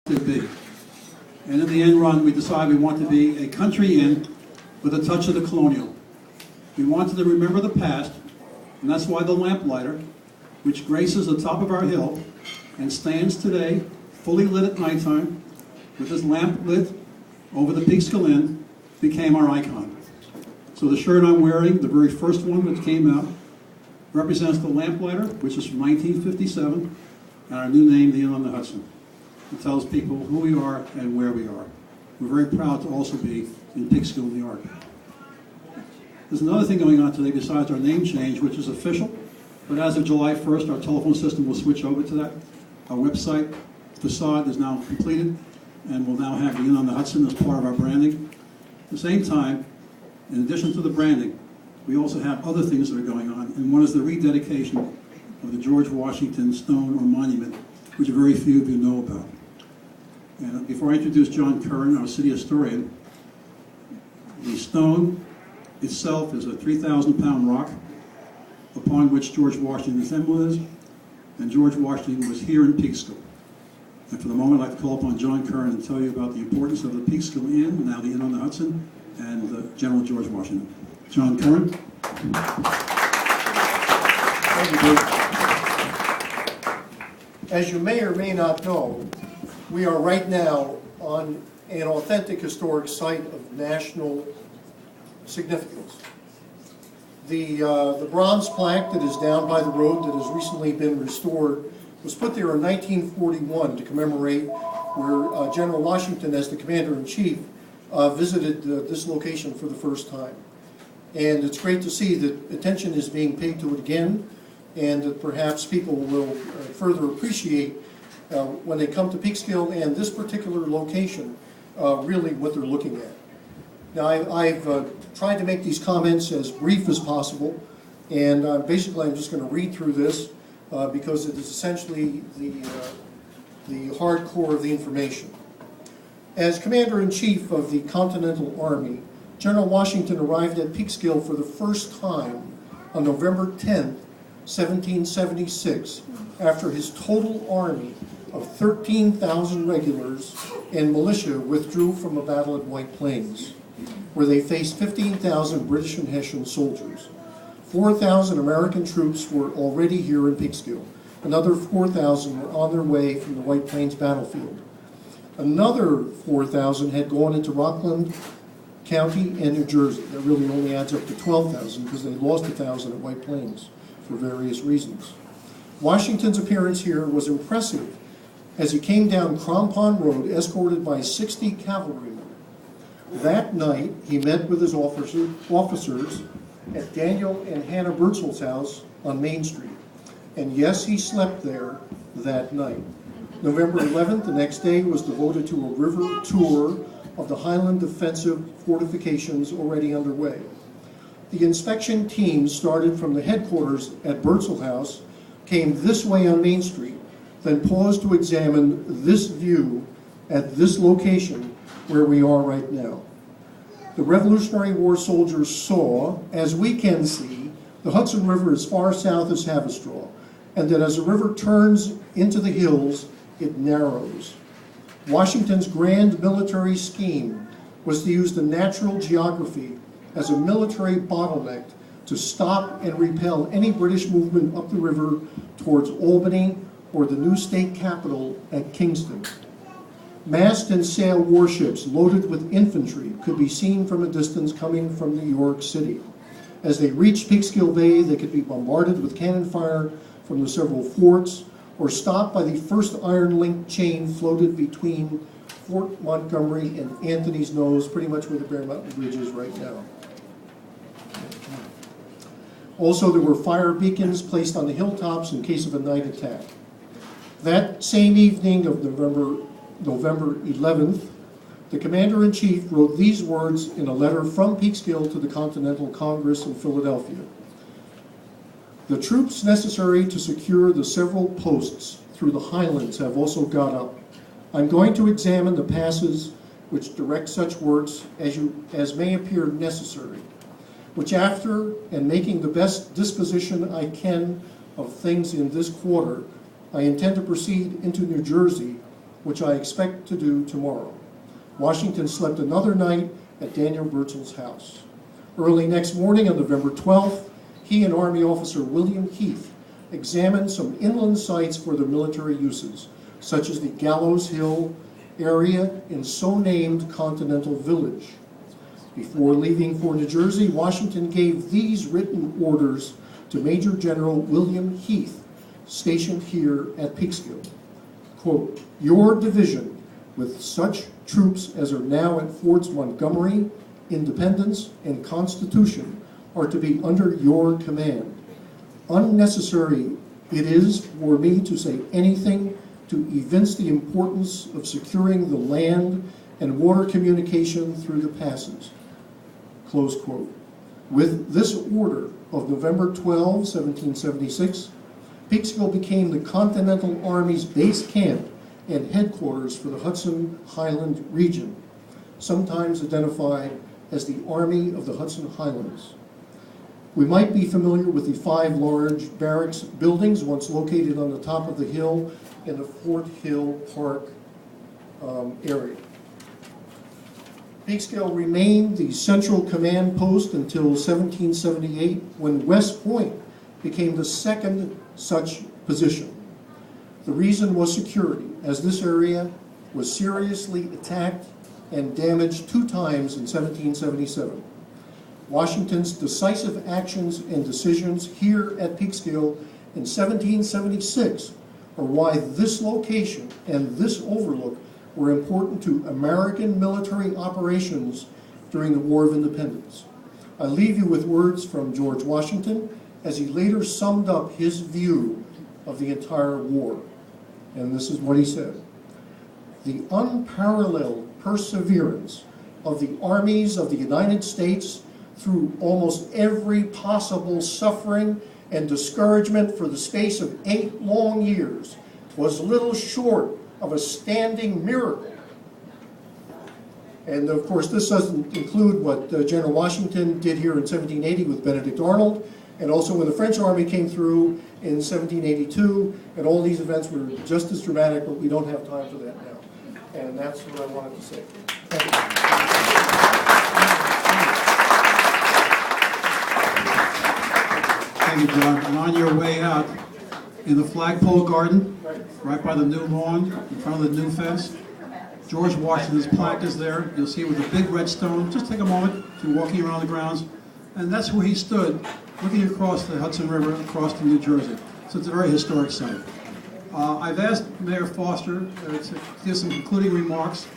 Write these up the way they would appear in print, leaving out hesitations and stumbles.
to be. And in the end run, we decided we want to be a country inn with a touch of the colonial. We wanted to remember the past, and that's why the lamplighter, which graces the top of our hill and stands today fully lit at nighttime with his lamp lit over the Peekskill Inn, became our icon. So the shirt I'm wearing, the very first one that came out, represents the lamplighter, which is from 1957, and our new name, the Inn on the Hudson. It tells people who we are and where we are. We're very proud to also be in Peekskill, New York. There's another thing going on today besides our name change, which is official, but as of July 1st, our telephone system will switch over to that. Our website facade is now completed, and we'll now have the Inn on the Hudson as part of our branding. At the same time, in addition to the branding, we also have other things that are going on, and one is the rededication of the George Washington stone or monument, which very few of you know about. And before I introduce John Curran, our city historian, the stone itself is a 3,000-pound rock upon which George Washington's emblem is, and George Washington was here in Peekskill. And for the moment, I'd like to call upon John Curran and tell you about the importance of the Peekskill Inn, now the Inn on the Hudson, and General George Washington. John Curran. Thank you, Bruce. As you may or may not know, we are right now on an authentic historic site of national significance. The bronze plaque that is down by the road that has recently been restored was put there in 1941 to commemorate where General Washington, as the Commander-in-Chief, visited this location for the first time. And it's great to see that attention is being paid to it again, and that perhaps people will further appreciate when they come to Peekskill and this particular location, really what they're looking at. Now, I've tried to make these comments as brief as possible, and basically I'm just going to read through this because it is essentially the hardcore of the information. As Commander-in-Chief of the Continental Army, General Washington arrived at Peekskill for the first time on November 10th, 1776, after his total army of 13,000 regulars and militia withdrew from a battle at White Plains, where they faced 15,000 British and Hessian soldiers. 4,000 American troops were already here in Peekskill. Another 4,000 were on their way from the White Plains battlefield. Another 4,000 had gone into Rockland County and New Jersey. That really only adds up to 12,000 because they lost 1,000 at White Plains for various reasons. Washington's appearance here was impressive as he came down Crompond Road escorted by 60 cavalrymen. That night, he met with his officers at Daniel and Hannah Birdsall's house on Main Street. And yes, he slept there that night. November 11th, the next day, was devoted to a river tour of the Highland defensive fortifications already underway. The inspection team started from the headquarters at Birdsall House, came this way on Main Street, then paused to examine this view at this location where we are right now. The Revolutionary War soldiers saw, as we can see, the Hudson River as far south as Haverstraw, and that as the river turns into the hills, it narrows. Washington's grand military scheme was to use the natural geography as a military bottleneck to stop and repel any British movement up the river towards Albany or the new state capital at Kingston. Mast and sail warships loaded with infantry could be seen from a distance coming from New York City. As they reached Peekskill Bay, they could be bombarded with cannon fire from the several forts or stopped by the first iron link chain floated between Fort Montgomery and Anthony's Nose, pretty much where the Bear Mountain Bridge is right now. Also, there were fire beacons placed on the hilltops in case of a night attack. That same evening of November 11th, the Commander-in-Chief wrote these words in a letter from Peekskill to the Continental Congress in Philadelphia. The troops necessary to secure the several posts through the highlands have also got up. I'm going to examine the passes which direct such works as may appear necessary, which after, and making the best disposition I can of things in this quarter, I intend to proceed into New Jersey which I expect to do tomorrow. Washington slept another night at Daniel Birdsall's house. Early next morning on November 12th, he and Army Officer William Heath examined some inland sites for their military uses, such as the Gallows Hill area in so-named Continental Village. Before leaving for New Jersey, Washington gave these written orders to Major General William Heath, stationed here at Peekskill. Quote, "Your division, with such troops as are now at Forts Montgomery, Independence, and Constitution, are to be under your command. Unnecessary it is for me to say anything to evince the importance of securing the land and water communication through the passes." Close quote. With this order of November 12, 1776, Peekskill became the Continental Army's base camp and headquarters for the Hudson Highland region, sometimes identified as the Army of the Hudson Highlands. We might be familiar with the 5 large barracks buildings once located on the top of the hill in the Fort Hill Park area. Peekskill remained the central command post until 1778, when West Point became the second such position. The reason was security, as this area was seriously attacked and damaged 2 times in 1777. Washington's decisive actions and decisions here at Peekskill in 1776 are why this location and this overlook were important to American military operations during the War of Independence. I leave you with words from George Washington as he later summed up his view of the entire war. And this is what he said: "The unparalleled perseverance of the armies of the United States through almost every possible suffering and discouragement for the space of 8 long years was little short of a standing miracle." And of course, this doesn't include what General Washington did here in 1780 with Benedict Arnold, and also when the French army came through in 1782, and all these events were just as dramatic, but we don't have time for that now. And that's what I wanted to say. Thank you. Thank you, John. And on your way out, in the flagpole garden, right by the new lawn, in front of the new fence, George Washington's plaque is there. You'll see it with a big red stone. Just take a moment to walking around the grounds. And that's where he stood, looking across the Hudson River, across to New Jersey. So it's a very historic site. I've asked Mayor Foster to give some concluding remarks.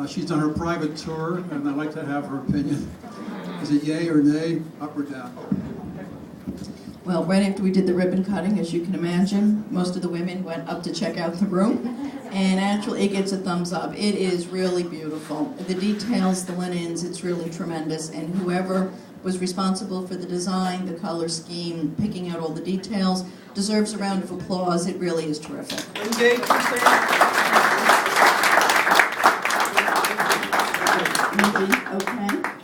She's done her private tour, and I'd like to have her opinion. Is it yay or nay, up or down? Well, right after we did the ribbon cutting, as you can imagine, most of the women went up to check out the room. And actually, it gets a thumbs up. It is really beautiful. The details, the linens, it's really tremendous. And whoever was responsible for the design, the color scheme, picking out all the details, deserves a round of applause. It really is terrific. Okay.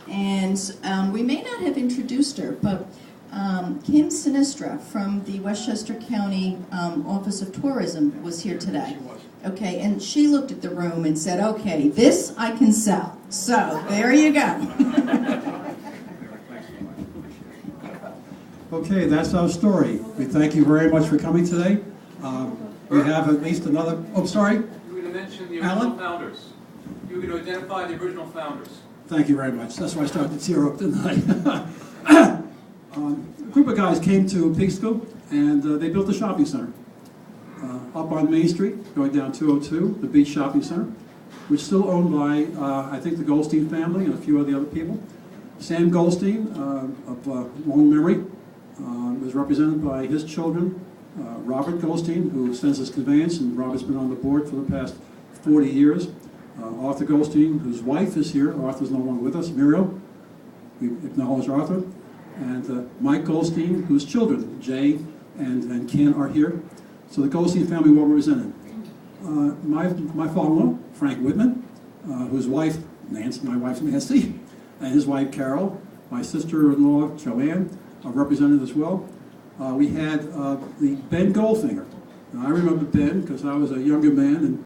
And we may not have introduced her, but Kim Sinistra from the Westchester County Office of Tourism was here today. Okay, and she looked at the room and said, okay, this I can sell. So, there you go. Okay, that's our story. We thank you very much for coming today. We have at least another, oh, sorry? You were going to mention the original founders. You were going to identify the original founders. Thank you very much. That's why I started to tear up tonight. A group of guys came to Peekskill, and they built a shopping center up on Main Street, going down 202, the Beach Shopping Center, which is still owned by, I think, the Goldstein family and a few of the other people. Sam Goldstein, of long memory, was represented by his children, Robert Goldstein, who sends his conveyance, and Robert's been on the board for the past 40 years. Arthur Goldstein, whose wife is here. Arthur's no longer with us. Muriel, we acknowledge Arthur. And Mike Goldstein, whose children, Jay and Ken, are here. So the Goldstein family well represented. My father-in-law, Frank Whitman, whose wife, Nancy, my wife Nancy, and his wife Carol, my sister-in-law Joanne, are represented as well. We had the Ben Goldfinger. Now, I remember Ben because I was a younger man, and